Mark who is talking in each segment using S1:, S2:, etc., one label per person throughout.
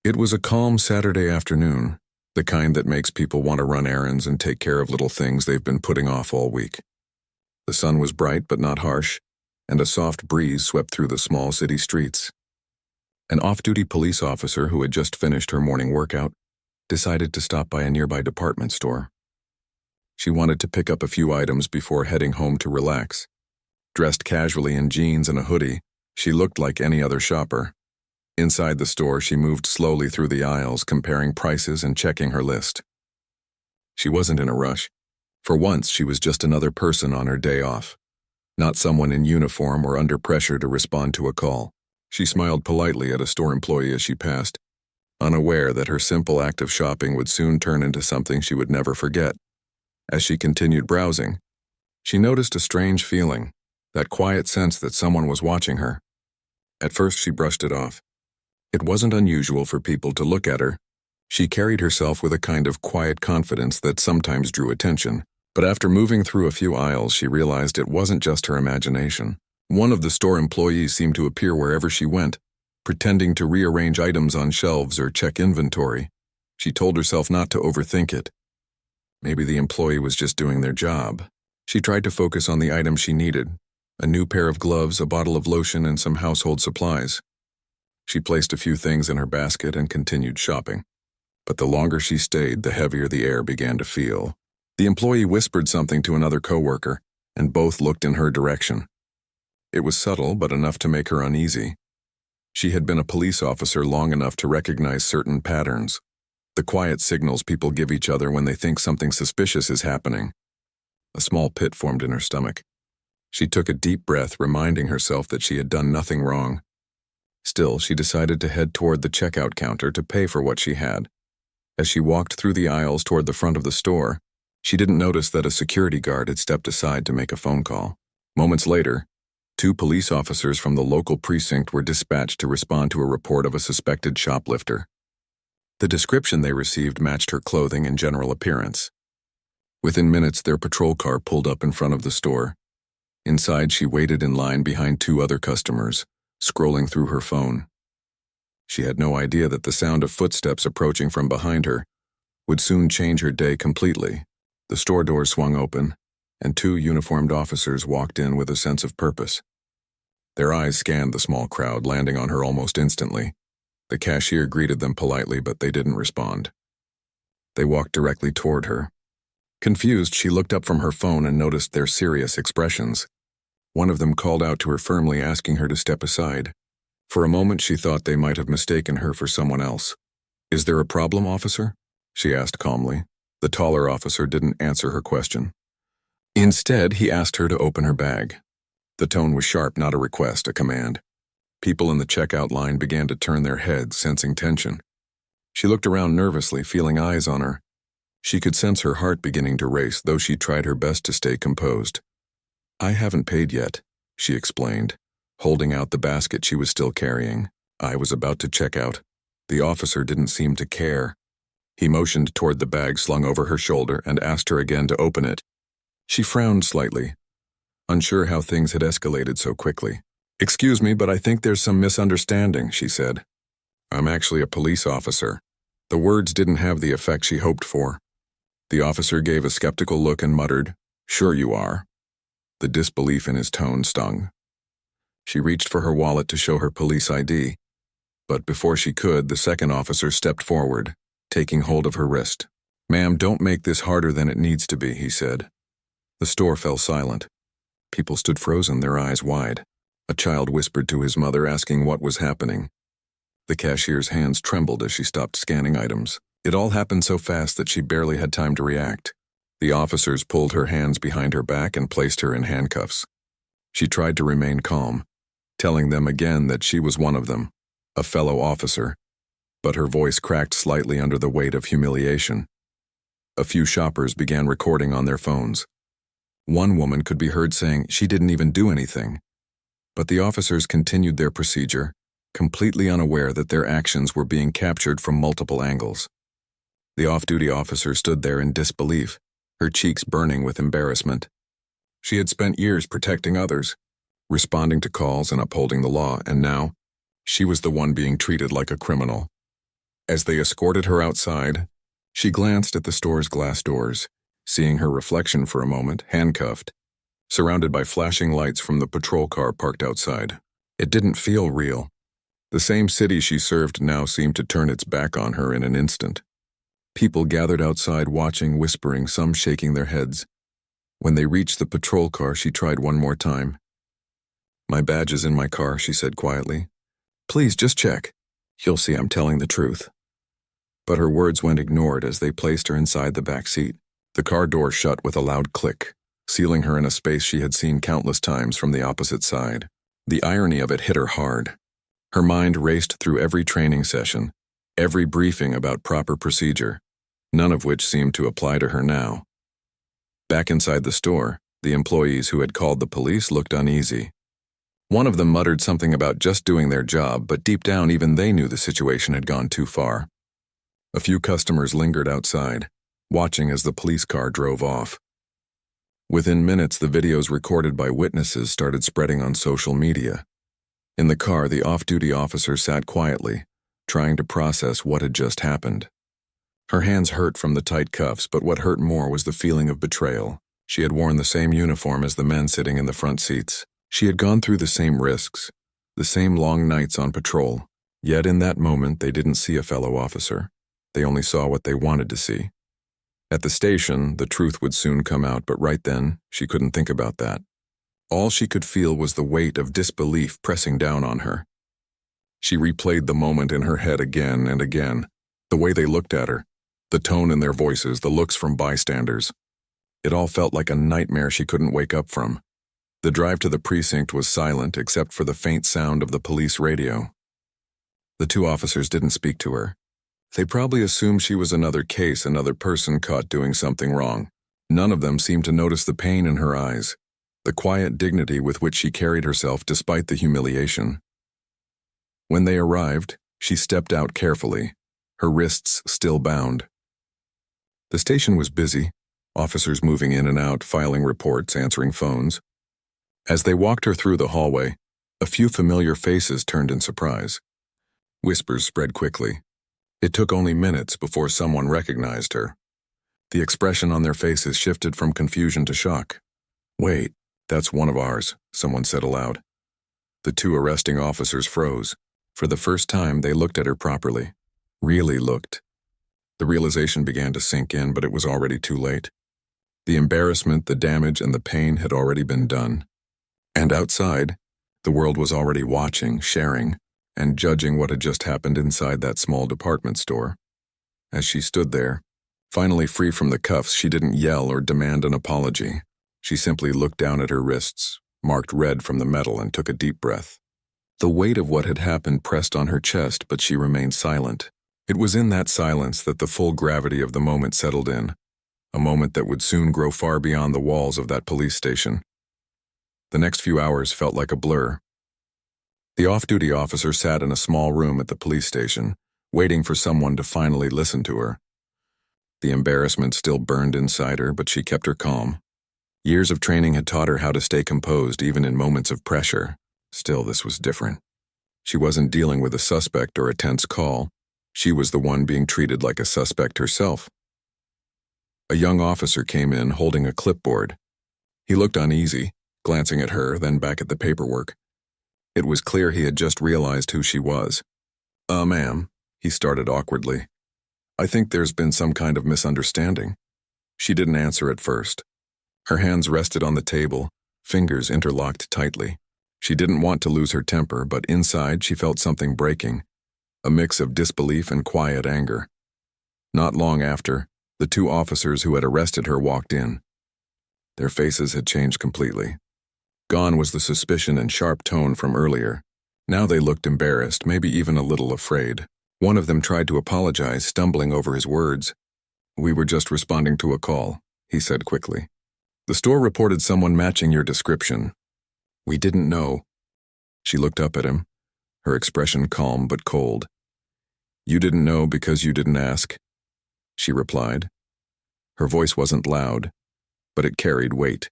S1: It was a calm Saturday afternoon, the kind that makes people want to run errands and take care of little things they've been putting off all week. The sun was bright but not harsh, and a soft breeze swept through the small city streets. An off-duty police officer who had just finished her morning workout decided to stop by a nearby department store. She wanted to pick up a few items before heading home to relax. Dressed casually in jeans and a hoodie, she looked like any other shopper. Inside the store, she moved slowly through the aisles, comparing prices and checking her list. She wasn't in a rush. For once, she was just another person on her day off, not someone in uniform or under pressure to respond to a call. She smiled politely at a store employee as she passed, unaware that her simple act of shopping would soon turn into something she would never forget. As she continued browsing, she noticed a strange feeling, that quiet sense that someone was watching her. At first, she brushed it off. It wasn't unusual for people to look at her. She carried herself with a kind of quiet confidence that sometimes drew attention. But after moving through a few aisles, she realized it wasn't just her imagination. One of the store employees seemed to appear wherever she went, pretending to rearrange items on shelves or check inventory. She told herself not to overthink it. Maybe the employee was just doing their job. She tried to focus on the items she needed: a new pair of gloves, a bottle of lotion, and some household supplies. She placed a few things in her basket and continued shopping. But the longer she stayed, the heavier the air began to feel. The employee whispered something to another coworker, and both looked in her direction. It was subtle, but enough to make her uneasy. She had been a police officer long enough to recognize certain patterns, the quiet signals people give each other when they think something suspicious is happening. A small pit formed in her stomach. She took a deep breath, reminding herself that she had done nothing wrong. Still, she decided to head toward the checkout counter to pay for what she had. As she walked through the aisles toward the front of the store, she didn't notice that a security guard had stepped aside to make a phone call. Moments later, 2 police officers from the local precinct were dispatched to respond to a report of a suspected shoplifter. The description they received matched her clothing and general appearance. Within minutes, their patrol car pulled up in front of the store. Inside, she waited in line behind 2 other customers, scrolling through her phone. She had no idea that the sound of footsteps approaching from behind her would soon change her day completely. The store doors swung open, and 2 uniformed officers walked in with a sense of purpose. Their eyes scanned the small crowd, landing on her almost instantly. The cashier greeted them politely, but they didn't respond. They walked directly toward her. Confused, she looked up from her phone and noticed their serious expressions. One of them called out to her firmly, asking her to step aside. For a moment, she thought they might have mistaken her for someone else. "Is there a problem, officer?" she asked calmly. The taller officer didn't answer her question. Instead, he asked her to open her bag. The tone was sharp, not a request, a command. People in the checkout line began to turn their heads, sensing tension. She looked around nervously, feeling eyes on her. She could sense her heart beginning to race, though she tried her best to stay composed. "I haven't paid yet," she explained, holding out the basket she was still carrying. I was about to check out. The officer didn't seem to care. He motioned toward the bag slung over her shoulder and asked her again to open it. She frowned slightly, unsure how things had escalated so quickly. "Excuse me, but I think there's some misunderstanding," she said. "I'm actually a police officer." The words didn't have the effect she hoped for. The officer gave a skeptical look and muttered, "Sure you are." The disbelief in his tone stung. She reached for her wallet to show her police ID, but before she could, the second officer stepped forward, taking hold of her wrist. "Ma'am, don't make this harder than it needs to be," he said. The store fell silent. People stood frozen, their eyes wide. A child whispered to his mother, asking what was happening. The cashier's hands trembled as she stopped scanning items. It all happened so fast that she barely had time to react. The officers pulled her hands behind her back and placed her in handcuffs. She tried to remain calm, telling them again that she was one of them, a fellow officer, but her voice cracked slightly under the weight of humiliation. A few shoppers began recording on their phones. One woman could be heard saying she didn't even do anything. But the officers continued their procedure, completely unaware that their actions were being captured from multiple angles. The off-duty officer stood there in disbelief, her cheeks burning with embarrassment. She had spent years protecting others, responding to calls and upholding the law, and now, she was the one being treated like a criminal. As they escorted her outside, she glanced at the store's glass doors, seeing her reflection for a moment, handcuffed, surrounded by flashing lights from the patrol car parked outside. It didn't feel real. The same city she served now seemed to turn its back on her in an instant. People gathered outside watching, whispering, some shaking their heads. When they reached the patrol car, she tried one more time. "My badge is in my car," she said quietly. "Please, just check. You'll see I'm telling the truth." But her words went ignored as they placed her inside the back seat. The car door shut with a loud click, sealing her in a space she had seen countless times from the opposite side. The irony of it hit her hard. Her mind raced through every training session, every briefing about proper procedure, none of which seemed to apply to her now. Back inside the store, the employees who had called the police looked uneasy. One of them muttered something about just doing their job, but deep down even they knew the situation had gone too far. A few customers lingered outside, watching as the police car drove off. Within minutes, the videos recorded by witnesses started spreading on social media. In the car, the off-duty officer sat quietly, trying to process what had just happened. Her hands hurt from the tight cuffs, but what hurt more was the feeling of betrayal. She had worn the same uniform as the men sitting in the front seats. She had gone through the same risks, the same long nights on patrol, yet in that moment they didn't see a fellow officer. They only saw what they wanted to see. At the station, the truth would soon come out, but right then, she couldn't think about that. All she could feel was the weight of disbelief pressing down on her. She replayed the moment in her head again and again, the way they looked at her, the tone in their voices, the looks from bystanders. It all felt like a nightmare she couldn't wake up from. The drive to the precinct was silent except for the faint sound of the police radio. The two officers didn't speak to her. They probably assumed she was another case, another person caught doing something wrong. None of them seemed to notice the pain in her eyes, the quiet dignity with which she carried herself despite the humiliation. When they arrived, she stepped out carefully, her wrists still bound. The station was busy, officers moving in and out, filing reports, answering phones. As they walked her through the hallway, a few familiar faces turned in surprise. Whispers spread quickly. It took only minutes before someone recognized her. The expression on their faces shifted from confusion to shock. "Wait, that's one of ours," someone said aloud. The two arresting officers froze. For the first time, they looked at her properly. Really looked. The realization began to sink in, but it was already too late. The embarrassment, the damage, and the pain had already been done. And outside, the world was already watching, sharing, and judging what had just happened inside that small department store. As she stood there, finally free from the cuffs, she didn't yell or demand an apology. She simply looked down at her wrists, marked red from the metal, and took a deep breath. The weight of what had happened pressed on her chest, but she remained silent. It was in that silence that the full gravity of the moment settled in, a moment that would soon grow far beyond the walls of that police station. The next few hours felt like a blur. The off-duty officer sat in a small room at the police station, waiting for someone to finally listen to her. The embarrassment still burned inside her, but she kept her calm. Years of training had taught her how to stay composed even in moments of pressure. Still, this was different. She wasn't dealing with a suspect or a tense call. She was the one being treated like a suspect herself. A young officer came in holding a clipboard. He looked uneasy, glancing at her, then back at the paperwork. It was clear he had just realized who she was. Ma'am," he started awkwardly. "I think there's been some kind of misunderstanding." She didn't answer at first. Her hands rested on the table, fingers interlocked tightly. She didn't want to lose her temper, but inside she felt something breaking, a mix of disbelief and quiet anger. Not long after, the two officers who had arrested her walked in. Their faces had changed completely. Gone was the suspicion and sharp tone from earlier. Now they looked embarrassed, maybe even a little afraid. One of them tried to apologize, stumbling over his words. "We were just responding to a call," he said quickly. "The store reported someone matching your description. We didn't know." She looked up at him, her expression calm but cold. "You didn't know because you didn't ask," she replied. Her voice wasn't loud, but it carried weight.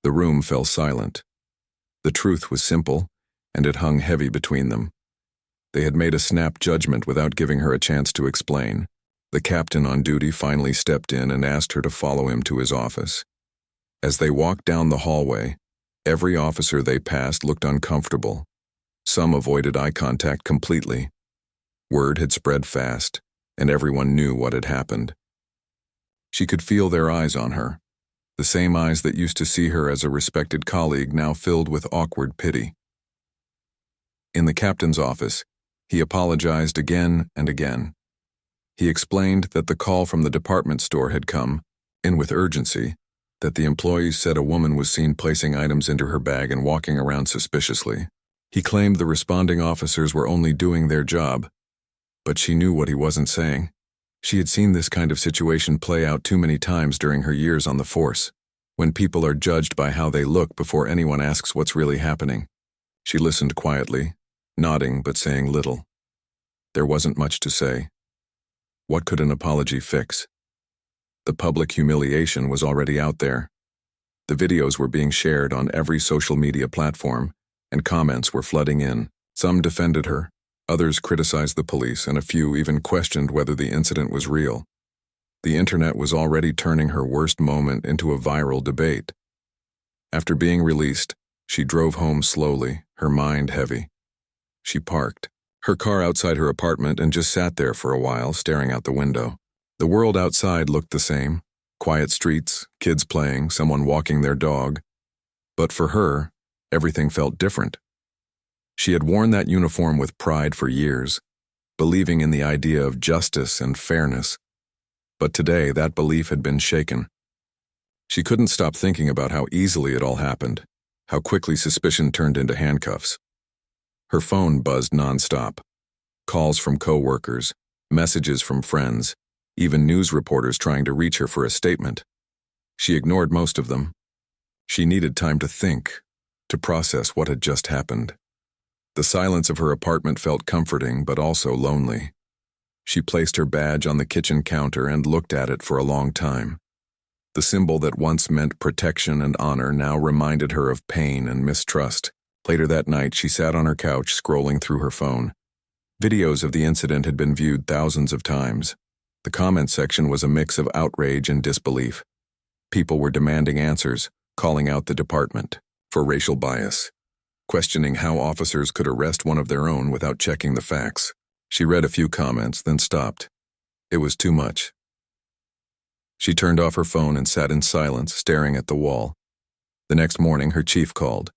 S1: The room fell silent. The truth was simple, and it hung heavy between them. They had made a snap judgment without giving her a chance to explain. The captain on duty finally stepped in and asked her to follow him to his office. As they walked down the hallway, every officer they passed looked uncomfortable. Some avoided eye contact completely. Word had spread fast, and everyone knew what had happened. She could feel their eyes on her, the same eyes that used to see her as a respected colleague now filled with awkward pity. In the captain's office, he apologized again and again. He explained that the call from the department store had come, in with urgency, that the employees said a woman was seen placing items into her bag and walking around suspiciously. He claimed the responding officers were only doing their job, but she knew what he wasn't saying. She had seen this kind of situation play out too many times during her years on the force, when people are judged by how they look before anyone asks what's really happening. She listened quietly, nodding but saying little. There wasn't much to say. What could an apology fix? The public humiliation was already out there. The videos were being shared on every social media platform, and comments were flooding in. Some defended her, others criticized the police, and a few even questioned whether the incident was real. The internet was already turning her worst moment into a viral debate. After being released, she drove home slowly, her mind heavy. She parked her car outside her apartment and just sat there for a while, staring out the window. The world outside looked the same. Quiet streets, kids playing, someone walking their dog. But for her, everything felt different. She had worn that uniform with pride for years, believing in the idea of justice and fairness. But today, that belief had been shaken. She couldn't stop thinking about how easily it all happened, how quickly suspicion turned into handcuffs. Her phone buzzed nonstop. Calls from coworkers, messages from friends, even news reporters trying to reach her for a statement. She ignored most of them. She needed time to think, to process what had just happened. The silence of her apartment felt comforting but also lonely. She placed her badge on the kitchen counter and looked at it for a long time. The symbol that once meant protection and honor now reminded her of pain and mistrust. Later that night, she sat on her couch scrolling through her phone. Videos of the incident had been viewed thousands of times. The comment section was a mix of outrage and disbelief. People were demanding answers, calling out the department for racial bias, questioning how officers could arrest one of their own without checking the facts. She read a few comments, then stopped. It was too much. She turned off her phone and sat in silence, staring at the wall. The next morning, her chief called.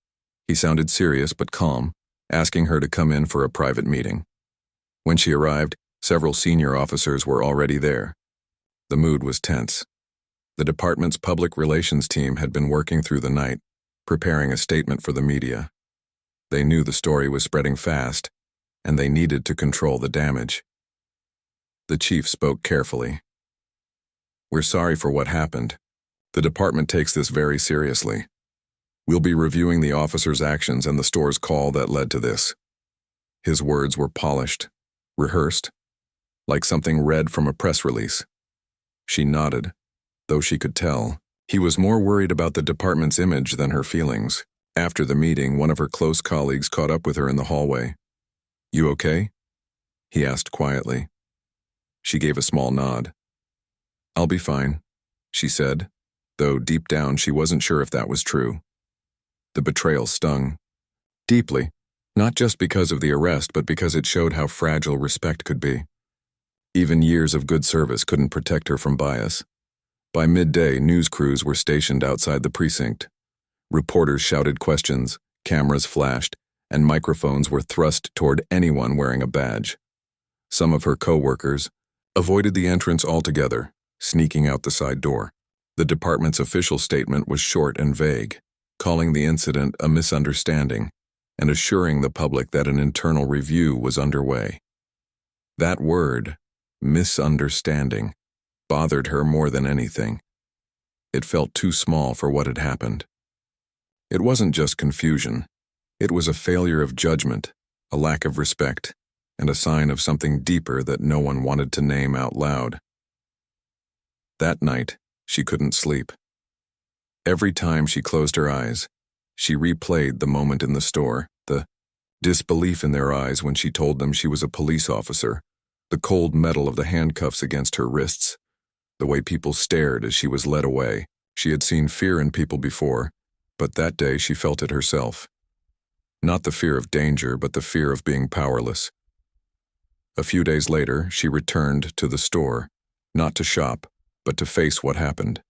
S1: He sounded serious but calm, asking her to come in for a private meeting. When she arrived, several senior officers were already there. The mood was tense. The department's public relations team had been working through the night, preparing a statement for the media. They knew the story was spreading fast, and they needed to control the damage. The chief spoke carefully. "We're sorry for what happened. The department takes this very seriously. We'll be reviewing the officer's actions and the store's call that led to this." His words were polished, rehearsed, like something read from a press release. She nodded, though she could tell he was more worried about the department's image than her feelings. After the meeting, one of her close colleagues caught up with her in the hallway. "You okay?" he asked quietly. She gave a small nod. "I'll be fine," she said, though deep down she wasn't sure if that was true. The betrayal stung deeply, not just because of the arrest, but because it showed how fragile respect could be. Even years of good service couldn't protect her from bias. By midday, news crews were stationed outside the precinct. Reporters shouted questions, cameras flashed, and microphones were thrust toward anyone wearing a badge. Some of her co-workers avoided the entrance altogether, sneaking out the side door. The department's official statement was short and vague, calling the incident a misunderstanding and assuring the public that an internal review was underway. That word, misunderstanding, bothered her more than anything. It felt too small for what had happened. It wasn't just confusion. It was a failure of judgment, a lack of respect, and a sign of something deeper that no one wanted to name out loud. That night, she couldn't sleep. Every time she closed her eyes, she replayed the moment in the store, the Disbelief in their eyes when she told them she was a police officer, the cold metal of the handcuffs against her wrists, the way people stared as she was led away. She had seen fear in people before, but that day she felt it herself. Not the fear of danger, but the fear of being powerless. A few days later, she returned to the store, not to shop, but to face what happened.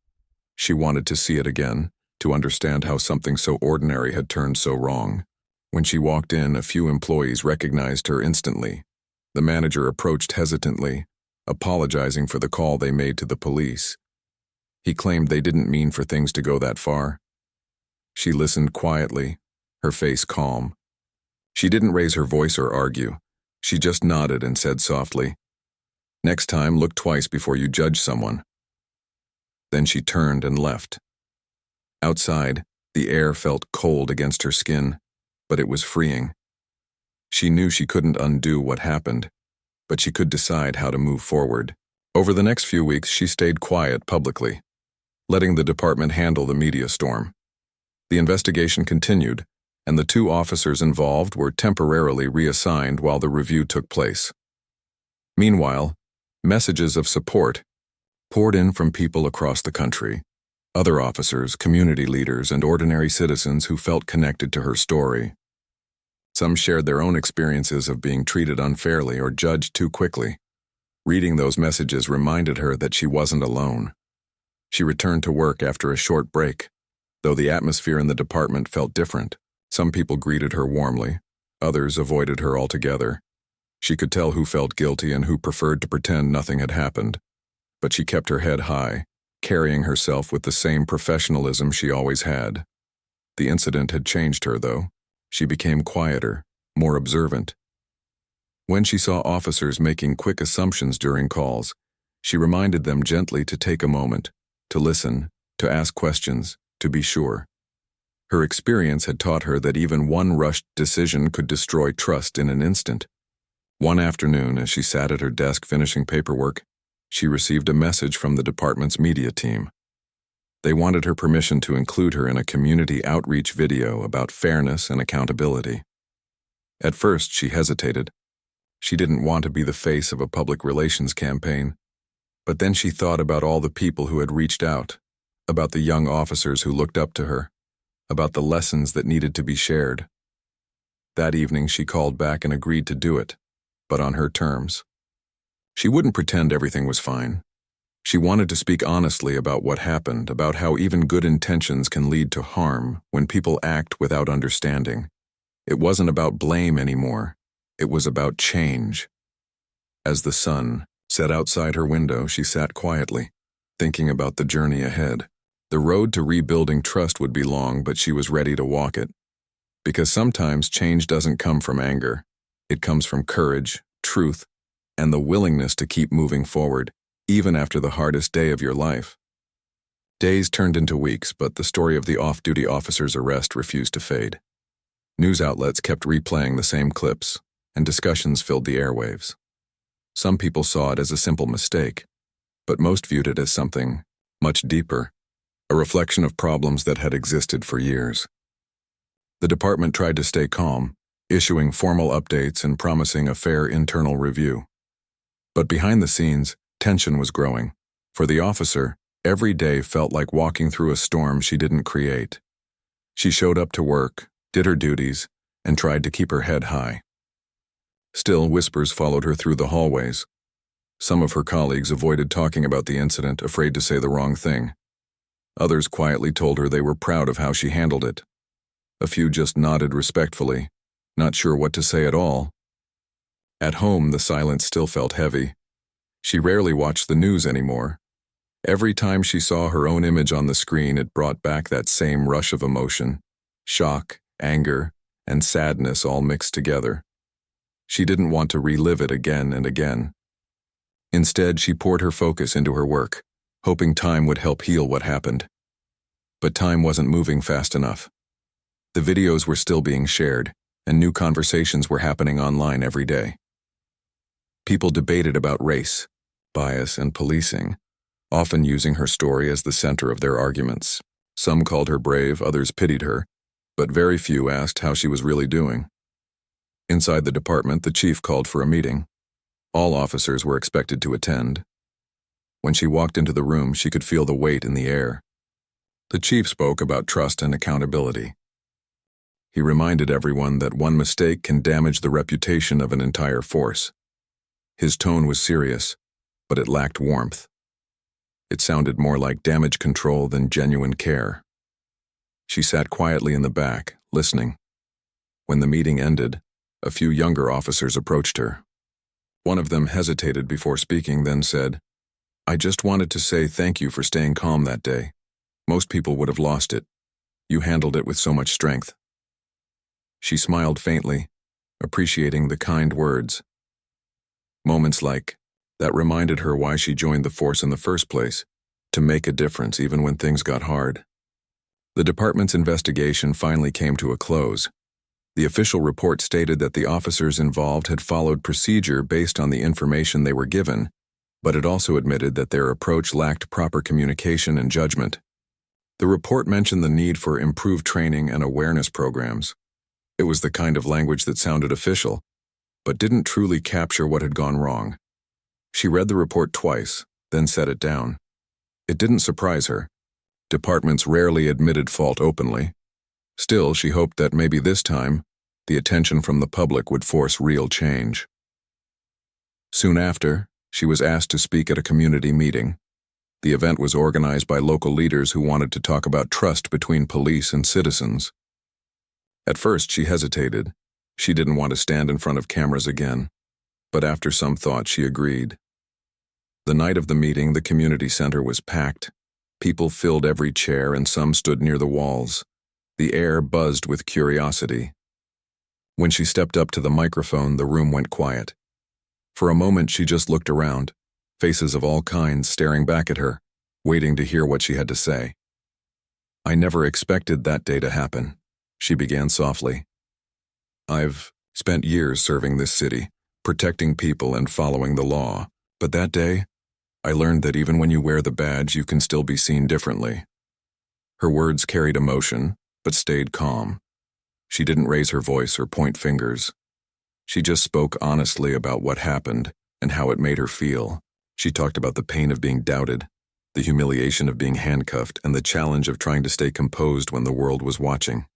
S1: She wanted to see it again, to understand how something so ordinary had turned so wrong. When she walked in, a few employees recognized her instantly. The manager approached hesitantly, apologizing for the call they made to the police. He claimed they didn't mean for things to go that far. She listened quietly, her face calm. She didn't raise her voice or argue. She just nodded and said softly, "Next time, look twice before you judge someone." Then she turned and left. Outside, the air felt cold against her skin, but it was freeing. She knew she couldn't undo what happened, but she could decide how to move forward. Over the next few weeks, she stayed quiet publicly, letting the department handle the media storm. The investigation continued, and the 2 officers involved were temporarily reassigned while the review took place. Meanwhile, messages of support poured in from people across the country, other officers, community leaders, and ordinary citizens who felt connected to her story. Some shared their own experiences of being treated unfairly or judged too quickly. Reading those messages reminded her that she wasn't alone. She returned to work after a short break, though the atmosphere in the department felt different. Some people greeted her warmly, others avoided her altogether. She could tell who felt guilty and who preferred to pretend nothing had happened. But she kept her head high, carrying herself with the same professionalism she always had. The incident had changed her, though. She became quieter, more observant. When she saw officers making quick assumptions during calls, she reminded them gently to take a moment, to listen, to ask questions, to be sure. Her experience had taught her that even one rushed decision could destroy trust in an instant. One afternoon, as she sat at her desk finishing paperwork, she received a message from the department's media team. They wanted her permission to include her in a community outreach video about fairness and accountability. At first, she hesitated. She didn't want to be the face of a public relations campaign. But then she thought about all the people who had reached out, about the young officers who looked up to her, about the lessons that needed to be shared. That evening, she called back and agreed to do it, but on her terms. She wouldn't pretend everything was fine. She wanted to speak honestly about what happened, about how even good intentions can lead to harm when people act without understanding. It wasn't about blame anymore. It was about change. As the sun set outside her window, she sat quietly, thinking about the journey ahead. The road to rebuilding trust would be long, but she was ready to walk it. Because sometimes change doesn't come from anger. It comes from courage, truth, and the willingness to keep moving forward, even after the hardest day of your life. Days turned into weeks, but the story of the off-duty officer's arrest refused to fade. News outlets kept replaying the same clips, and discussions filled the airwaves. Some people saw it as a simple mistake, but most viewed it as something much deeper, a reflection of problems that had existed for years. The department tried to stay calm, issuing formal updates and promising a fair internal review. But behind the scenes, tension was growing. For the officer, every day felt like walking through a storm she didn't create. She showed up to work, did her duties, and tried to keep her head high. Still, whispers followed her through the hallways. Some of her colleagues avoided talking about the incident, afraid to say the wrong thing. Others quietly told her they were proud of how she handled it. A few just nodded respectfully, not sure what to say at all. At home, the silence still felt heavy. She rarely watched the news anymore. Every time she saw her own image on the screen, it brought back that same rush of emotion, shock, anger, and sadness all mixed together. She didn't want to relive it again and again. Instead, she poured her focus into her work, hoping time would help heal what happened. But time wasn't moving fast enough. The videos were still being shared, and new conversations were happening online every day. People debated about race, bias, and policing, often using her story as the center of their arguments. Some called her brave, others pitied her, but very few asked how she was really doing. Inside the department, the chief called for a meeting. All officers were expected to attend. When she walked into the room, she could feel the weight in the air. The chief spoke about trust and accountability. He reminded everyone that one mistake can damage the reputation of an entire force. His tone was serious, but it lacked warmth. It sounded more like damage control than genuine care. She sat quietly in the back, listening. When the meeting ended, a few younger officers approached her. One of them hesitated before speaking, then said, "I just wanted to say thank you for staying calm that day. Most people would have lost it. You handled it with so much strength." She smiled faintly, appreciating the kind words. Moments like that reminded her why she joined the force in the first place, to make a difference even when things got hard. The department's investigation finally came to a close. The official report stated that the officers involved had followed procedure based on the information they were given, but it also admitted that their approach lacked proper communication and judgment. The report mentioned the need for improved training and awareness programs. It was the kind of language that sounded official, but didn't truly capture what had gone wrong. She read the report twice, then set it down. It didn't surprise her. Departments rarely admitted fault openly. Still, she hoped that maybe this time, the attention from the public would force real change. Soon after, she was asked to speak at a community meeting. The event was organized by local leaders who wanted to talk about trust between police and citizens. At first, she hesitated. She didn't want to stand in front of cameras again, but after some thought, she agreed. The night of the meeting, the community center was packed. People filled every chair and some stood near the walls. The air buzzed with curiosity. When she stepped up to the microphone, the room went quiet. For a moment, she just looked around, faces of all kinds staring back at her, waiting to hear what she had to say. "I never expected that day to happen," she began softly. "I've spent years serving this city, protecting people and following the law, but that day, I learned that even when you wear the badge, you can still be seen differently." Her words carried emotion, but stayed calm. She didn't raise her voice or point fingers. She just spoke honestly about what happened and how it made her feel. She talked about the pain of being doubted, the humiliation of being handcuffed, and the challenge of trying to stay composed when the world was watching.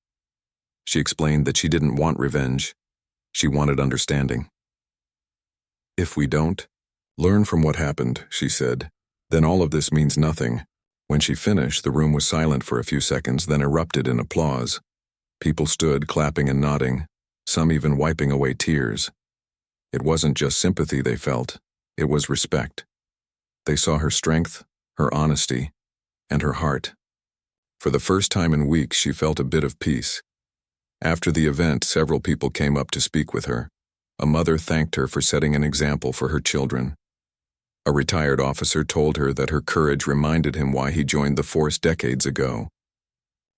S1: She explained that she didn't want revenge. She wanted understanding. "If we don't learn from what happened," she said, "then all of this means nothing." When she finished, the room was silent for a few seconds, then erupted in applause. People stood, clapping and nodding, some even wiping away tears. It wasn't just sympathy they felt, it was respect. They saw her strength, her honesty, and her heart. For the first time in weeks, she felt a bit of peace. After the event, several people came up to speak with her. A mother thanked her for setting an example for her children. A retired officer told her that her courage reminded him why he joined the force decades ago.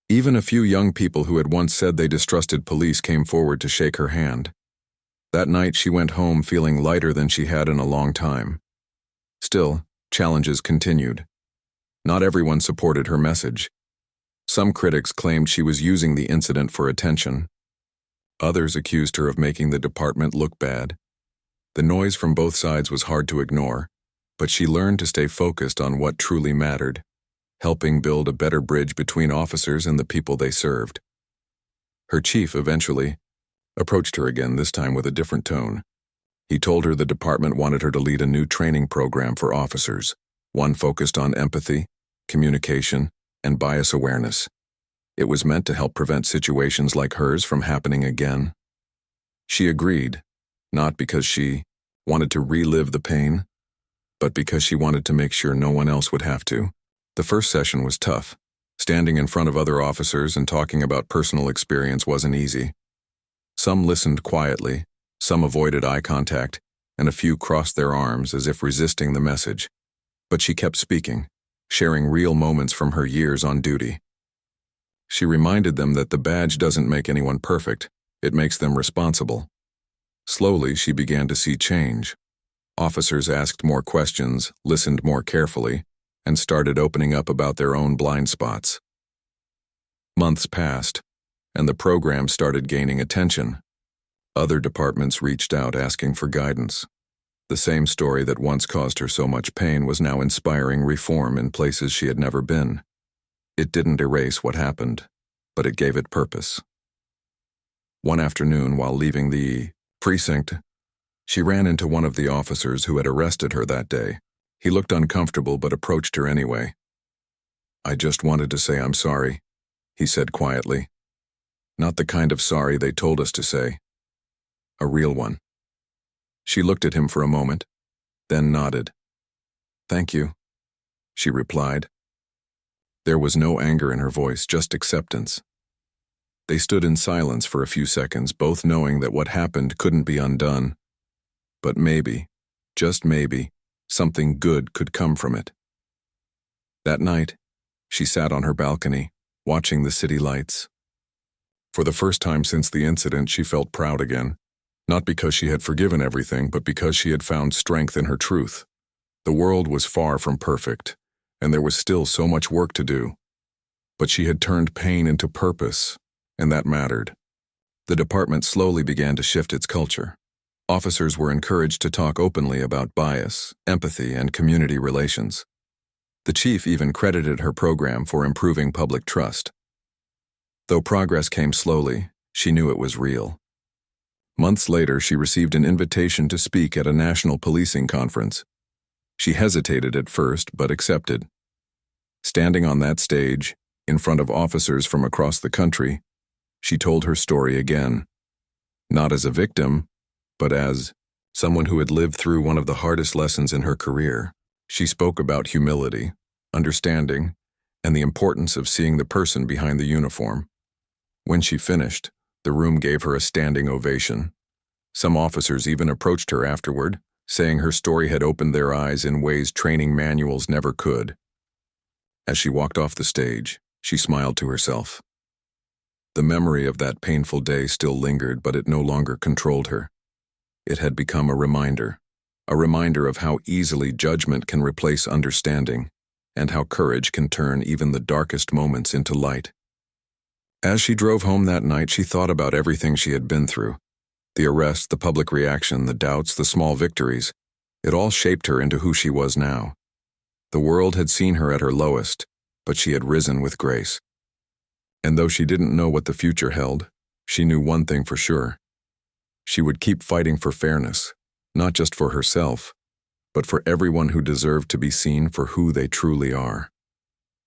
S1: Even a few young people who had once said they distrusted police came forward to shake her hand. That night, she went home feeling lighter than she had in a long time. Still, challenges continued. Not everyone supported her message. Some critics claimed she was using the incident for attention. Others accused her of making the department look bad. The noise from both sides was hard to ignore, but she learned to stay focused on what truly mattered, helping build a better bridge between officers and the people they served. Her chief eventually approached her again, this time with a different tone. He told her the department wanted her to lead a new training program for officers, one focused on empathy, communication, and bias awareness. It was meant to help prevent situations like hers from happening again. She agreed, not because she wanted to relive the pain, but because she wanted to make sure no one else would have to. The first session was tough. Standing in front of other officers and talking about personal experience wasn't easy. Some listened quietly, some avoided eye contact, and a few crossed their arms as if resisting the message. But she kept speaking, sharing real moments from her years on duty. She reminded them that the badge doesn't make anyone perfect, it makes them responsible. Slowly, she began to see change. Officers asked more questions, listened more carefully, and started opening up about their own blind spots. Months passed, and the program started gaining attention. Other departments reached out asking for guidance. The same story that once caused her so much pain was now inspiring reform in places she had never been. It didn't erase what happened, but it gave it purpose. One afternoon, while leaving the precinct, she ran into one of the officers who had arrested her that day. He looked uncomfortable but approached her anyway. "I just wanted to say I'm sorry," he said quietly. "Not the kind of sorry they told us to say. A real one." She looked at him for a moment, then nodded. "Thank you," she replied. There was no anger in her voice, just acceptance. They stood in silence for a few seconds, both knowing that what happened couldn't be undone. But maybe, just maybe, something good could come from it. That night, she sat on her balcony, watching the city lights. For the first time since the incident, she felt proud again. Not because she had forgiven everything, but because she had found strength in her truth. The world was far from perfect, and there was still so much work to do. But she had turned pain into purpose, and that mattered. The department slowly began to shift its culture. Officers were encouraged to talk openly about bias, empathy, and community relations. The chief even credited her program for improving public trust. Though progress came slowly, she knew it was real. Months later, she received an invitation to speak at a national policing conference. She hesitated at first, but accepted. Standing on that stage, in front of officers from across the country, she told her story again. Not as a victim, but as someone who had lived through one of the hardest lessons in her career. She spoke about humility, understanding, and the importance of seeing the person behind the uniform. When she finished, the room gave her a standing ovation. Some officers even approached her afterward, saying her story had opened their eyes in ways training manuals never could. As she walked off the stage, she smiled to herself. The memory of that painful day still lingered, but it no longer controlled her. It had become a reminder of how easily judgment can replace understanding, and how courage can turn even the darkest moments into light. As she drove home that night, she thought about everything she had been through. The arrest, the public reaction, the doubts, the small victories. It all shaped her into who she was now. The world had seen her at her lowest, but she had risen with grace. And though she didn't know what the future held, she knew one thing for sure. She would keep fighting for fairness, not just for herself, but for everyone who deserved to be seen for who they truly are.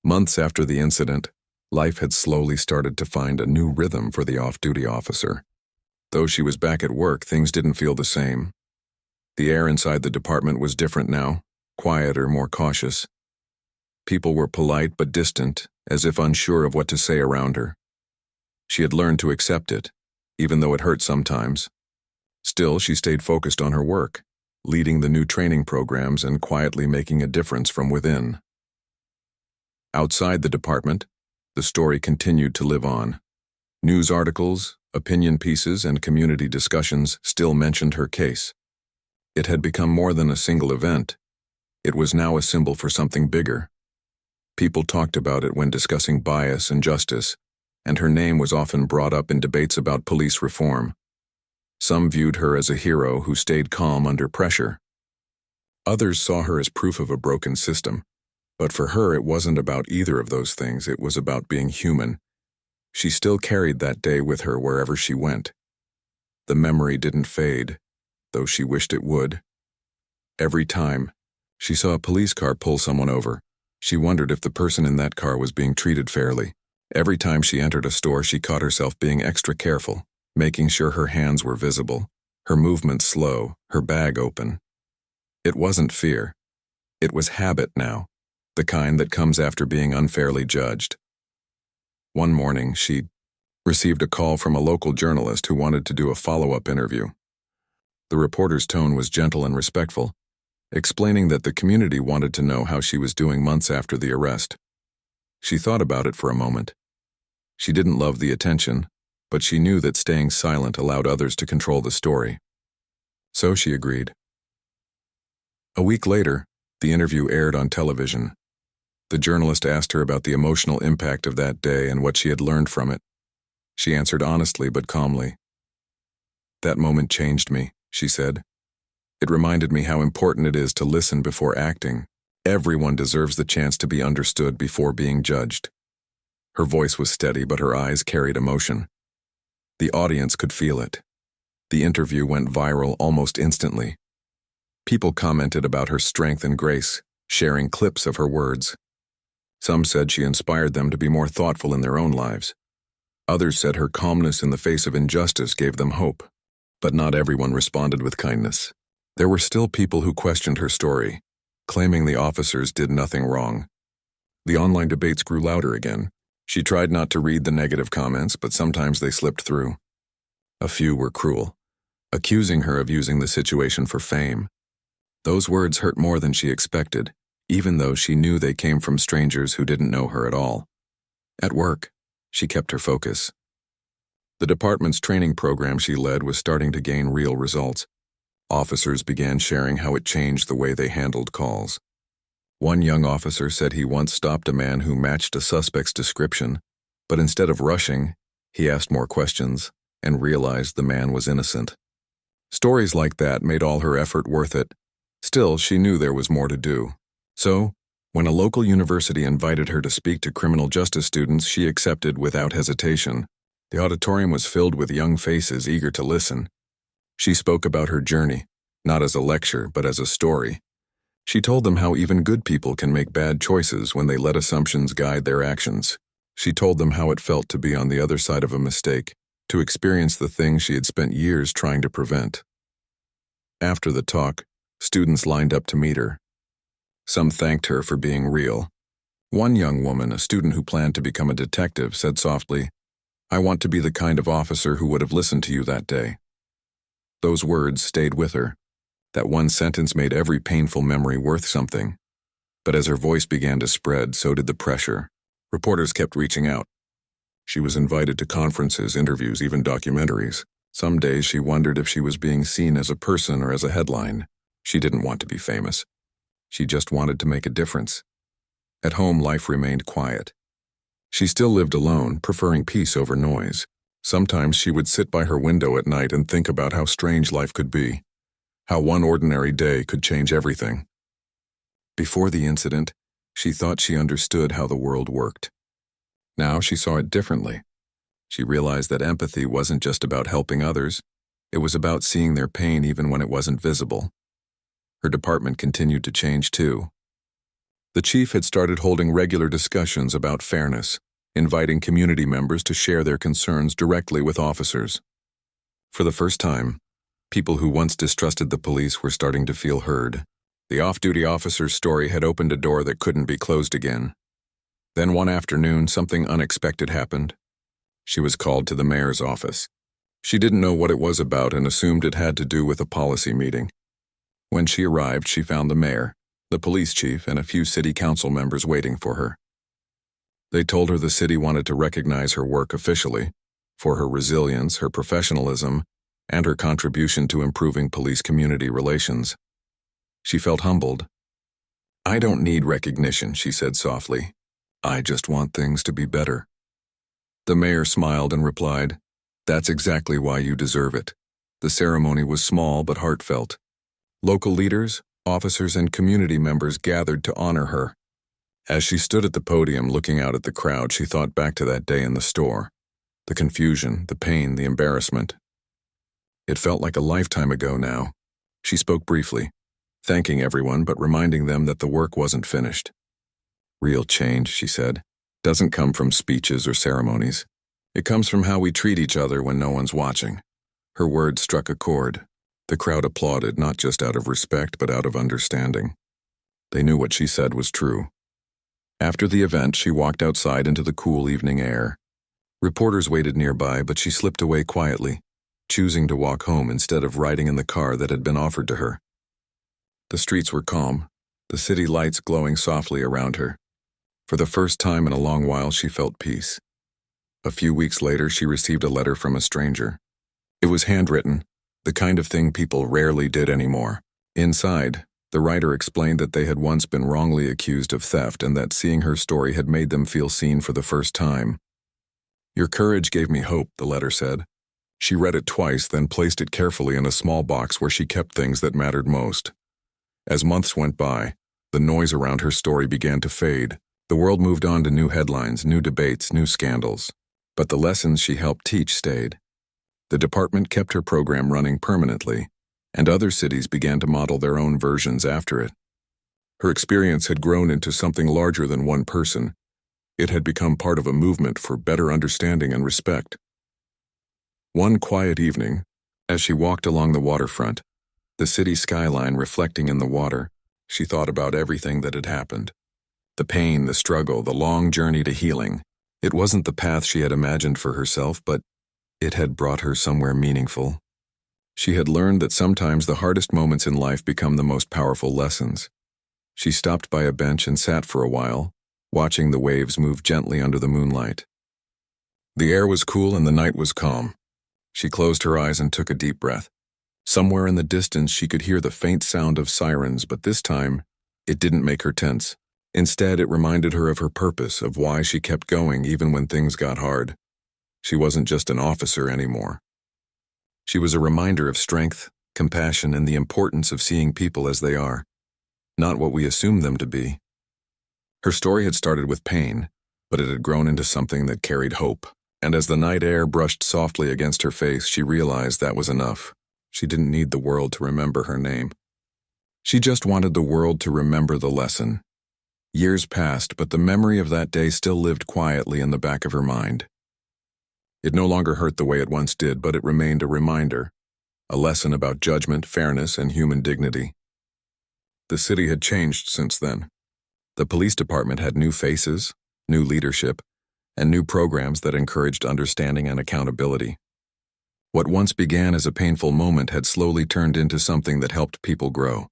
S1: Months after the incident, life had slowly started to find a new rhythm for the off-duty officer. Though she was back at work, things didn't feel the same. The air inside the department was different now, quieter, more cautious. People were polite but distant, as if unsure of what to say around her. She had learned to accept it, even though it hurt sometimes. Still, she stayed focused on her work, leading the new training programs and quietly making a difference from within. Outside the department, the story continued to live on. News articles, opinion pieces, and community discussions still mentioned her case. It had become more than a single event. It was now a symbol for something bigger. People talked about it when discussing bias and justice, and her name was often brought up in debates about police reform. Some viewed her as a hero who stayed calm under pressure. Others saw her as proof of a broken system, but for her it wasn't about either of those things. It was about being human. She still carried that day with her wherever she went. The memory didn't fade, though she wished it would. Every time she saw a police car pull someone over, she wondered if the person in that car was being treated fairly. Every time she entered a store, she caught herself being extra careful, making sure her hands were visible, her movements slow, her bag open. It wasn't fear. It was habit now, the kind that comes after being unfairly judged. One morning, she received a call from a local journalist who wanted to do a follow-up interview. The reporter's tone was gentle and respectful, explaining that the community wanted to know how she was doing months after the arrest. She thought about it for a moment. She didn't love the attention, but she knew that staying silent allowed others to control the story. So she agreed. A week later, the interview aired on television. The journalist asked her about the emotional impact of that day and what she had learned from it. She answered honestly but calmly. That moment changed me, she said. It reminded me how important it is to listen before acting. Everyone deserves the chance to be understood before being judged. Her voice was steady, but her eyes carried emotion. The audience could feel it. The interview went viral almost instantly. People commented about her strength and grace, sharing clips of her words. Some said she inspired them to be more thoughtful in their own lives. Others said her calmness in the face of injustice gave them hope. But not everyone responded with kindness. There were still people who questioned her story, claiming the officers did nothing wrong. The online debates grew louder again. She tried not to read the negative comments, but sometimes they slipped through. A few were cruel, accusing her of using the situation for fame. Those words hurt more than she expected, even though she knew they came from strangers who didn't know her at all. At work, she kept her focus. The department's training program she led was starting to gain real results. Officers began sharing how it changed the way they handled calls. One young officer said he once stopped a man who matched a suspect's description, but instead of rushing, he asked more questions and realized the man was innocent. Stories like that made all her effort worth it. Still, she knew there was more to do. So, when a local university invited her to speak to criminal justice students, she accepted without hesitation. The auditorium was filled with young faces eager to listen. She spoke about her journey, not as a lecture, but as a story. She told them how even good people can make bad choices when they let assumptions guide their actions. She told them how it felt to be on the other side of a mistake, to experience the things she had spent years trying to prevent. After the talk, students lined up to meet her. Some thanked her for being real. One young woman, a student who planned to become a detective, said softly, "I want to be the kind of officer who would have listened to you that day." Those words stayed with her. That one sentence made every painful memory worth something. But as her voice began to spread, so did the pressure. Reporters kept reaching out. She was invited to conferences, interviews, even documentaries. Some days she wondered if she was being seen as a person or as a headline. She didn't want to be famous. She just wanted to make a difference. At home, life remained quiet. She still lived alone, preferring peace over noise. Sometimes she would sit by her window at night and think about how strange life could be. How one ordinary day could change everything. Before the incident, she thought she understood how the world worked. Now she saw it differently. She realized that empathy wasn't just about helping others. It was about seeing their pain even when it wasn't visible. Her department continued to change too. The chief had started holding regular discussions about fairness, inviting community members to share their concerns directly with officers. For the first time, people who once distrusted the police were starting to feel heard. The off-duty officer's story had opened a door that couldn't be closed again. Then one afternoon, something unexpected happened. She was called to the mayor's office. She didn't know what it was about and assumed it had to do with a policy meeting. When she arrived, she found the mayor, the police chief, and a few city council members waiting for her. They told her the city wanted to recognize her work officially, for her resilience, her professionalism, and her contribution to improving police-community relations. She felt humbled. "I don't need recognition," she said softly. "I just want things to be better." The mayor smiled and replied, "That's exactly why you deserve it." The ceremony was small but heartfelt. Local leaders, officers, and community members gathered to honor her. As she stood at the podium looking out at the crowd, she thought back to that day in the store. The confusion, the pain, the embarrassment. It felt like a lifetime ago now. She spoke briefly, thanking everyone but reminding them that the work wasn't finished. "Real change," she said, "doesn't come from speeches or ceremonies. It comes from how we treat each other when no one's watching." Her words struck a chord. The crowd applauded, not just out of respect but out of understanding. They knew what she said was true. After the event, she walked outside into the cool evening air. Reporters waited nearby, but she slipped away quietly, choosing to walk home instead of riding in the car that had been offered to her. The streets were calm, the city lights glowing softly around her. For the first time in a long while, she felt peace. A few weeks later, she received a letter from a stranger. It was handwritten, the kind of thing people rarely did anymore. Inside, the writer explained that they had once been wrongly accused of theft and that seeing her story had made them feel seen for the first time. "Your courage gave me hope," the letter said. She read it twice, then placed it carefully in a small box where she kept things that mattered most. As months went by, the noise around her story began to fade. The world moved on to new headlines, new debates, new scandals. But the lessons she helped teach stayed. The department kept her program running permanently, and other cities began to model their own versions after it. Her experience had grown into something larger than one person. It had become part of a movement for better understanding and respect. One quiet evening, as she walked along the waterfront, the city skyline reflecting in the water, she thought about everything that had happened. The pain, the struggle, the long journey to healing. It wasn't the path she had imagined for herself, but it had brought her somewhere meaningful. She had learned that sometimes the hardest moments in life become the most powerful lessons. She stopped by a bench and sat for a while, watching the waves move gently under the moonlight. The air was cool and the night was calm. She closed her eyes and took a deep breath. Somewhere in the distance she could hear the faint sound of sirens, but this time, it didn't make her tense. Instead, it reminded her of her purpose, of why she kept going even when things got hard. She wasn't just an officer anymore. She was a reminder of strength, compassion, and the importance of seeing people as they are, not what we assume them to be. Her story had started with pain, but it had grown into something that carried hope. And as the night air brushed softly against her face, she realized that was enough. She didn't need the world to remember her name. She just wanted the world to remember the lesson. Years passed, but the memory of that day still lived quietly in the back of her mind. It no longer hurt the way it once did, but it remained a reminder, a lesson about judgment, fairness, and human dignity. The city had changed since then. The police department had new faces, new leadership, and new programs that encouraged understanding and accountability. What once began as a painful moment had slowly turned into something that helped people grow.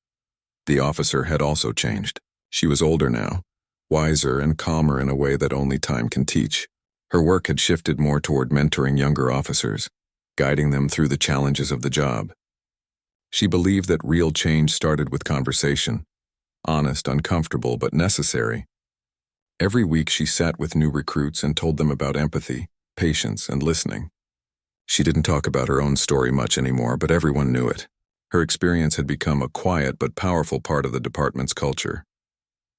S1: The officer had also changed. She was older now, wiser and calmer in a way that only time can teach. Her work had shifted more toward mentoring younger officers, guiding them through the challenges of the job. She believed that real change started with conversation, honest, uncomfortable, but necessary. Every week she sat with new recruits and told them about empathy, patience, and listening. She didn't talk about her own story much anymore, but everyone knew it. Her experience had become a quiet but powerful part of the department's culture.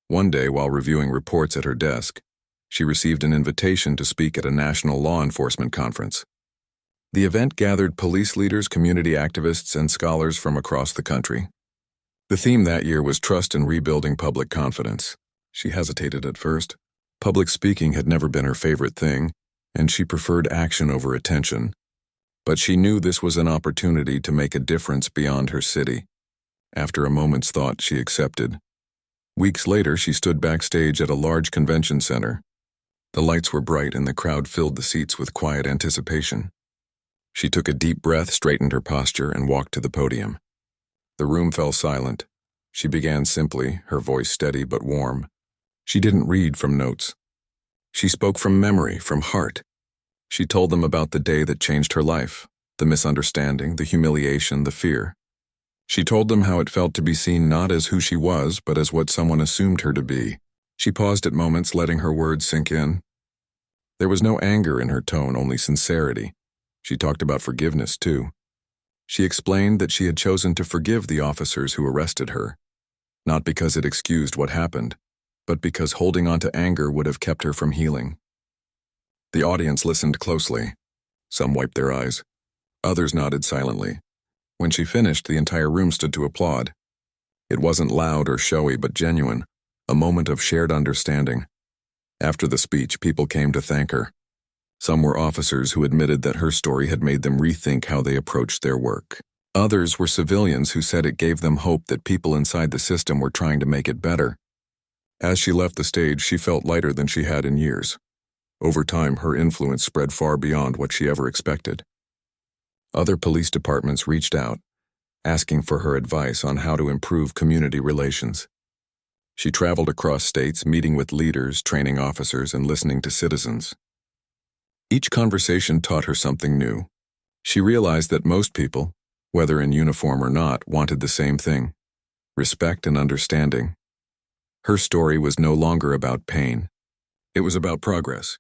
S1: One day, while reviewing reports at her desk, she received an invitation to speak at a national law enforcement conference. The event gathered police leaders, community activists, and scholars from across the country. The theme that year was trust and rebuilding public confidence. She hesitated at first. Public speaking had never been her favorite thing, and she preferred action over attention. But she knew this was an opportunity to make a difference beyond her city. After a moment's thought, she accepted. Weeks later, she stood backstage at a large convention center. The lights were bright and the crowd filled the seats with quiet anticipation. She took a deep breath, straightened her posture, and walked to the podium. The room fell silent. She began simply, her voice steady but warm. She didn't read from notes. She spoke from memory, from heart. She told them about the day that changed her life, the misunderstanding, the humiliation, the fear. She told them how it felt to be seen not as who she was, but as what someone assumed her to be. She paused at moments, letting her words sink in. There was no anger in her tone, only sincerity. She talked about forgiveness, too. She explained that she had chosen to forgive the officers who arrested her, not because it excused what happened, but because holding on to anger would have kept her from healing. The audience listened closely. Some wiped their eyes. Others nodded silently. When she finished, the entire room stood to applaud. It wasn't loud or showy, but genuine, a moment of shared understanding. After the speech, people came to thank her. Some were officers who admitted that her story had made them rethink how they approached their work. Others were civilians who said it gave them hope that people inside the system were trying to make it better. As she left the stage, she felt lighter than she had in years. Over time, her influence spread far beyond what she ever expected. Other police departments reached out, asking for her advice on how to improve community relations. She traveled across states, meeting with leaders, training officers, and listening to citizens. Each conversation taught her something new. She realized that most people, whether in uniform or not, wanted the same thing: respect and understanding. Her story was no longer about pain. It was about progress,